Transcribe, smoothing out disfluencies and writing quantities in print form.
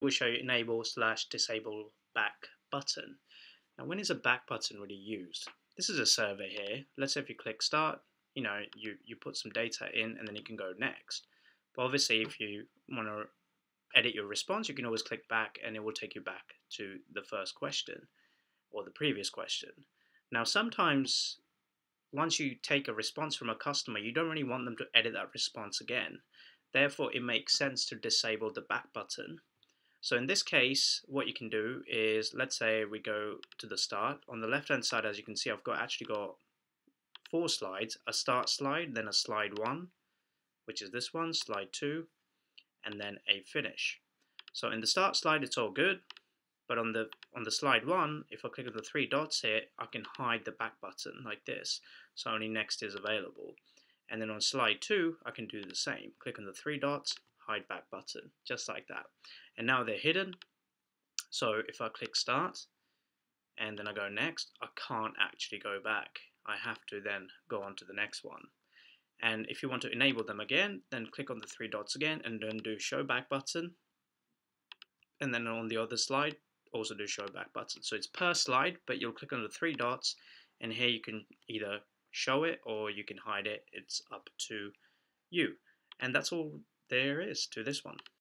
will show you enable/disable back button. Now, when is a back button really used? This is a survey here. Let's say if you click start, you put some data in and then you can go next. But obviously, if you want to edit your response, you can always click back and it will take you back to the first question or the previous question. Now, sometimes once you take a response from a customer, you don't really want them to edit that response again. Therefore, it makes sense to disable the back button. So in this case, what you can do is, let's say we go to the start. On the left hand side, as you can see, I've actually got 4 slides: a start slide, then a slide 1, which is this one, slide 2, and then a finish. So in the start slide, it's all good. But on the slide 1, if I click on the 3 dots here, I can hide the back button like this. So only next is available. And then on slide 2, I can do the same. Click on the 3 dots, hide back button, just like that. And now they're hidden. So if I click start and then I go next, I can't actually go back. I have to then go on to the next one. And if you want to enable them again, then click on the 3 dots again and then do show back button. And then on the other slide, also do show back button. So it's per slide, but you'll click on the 3 dots and here you can either show it or you can hide it. It's up to you. And that's all there is to this one.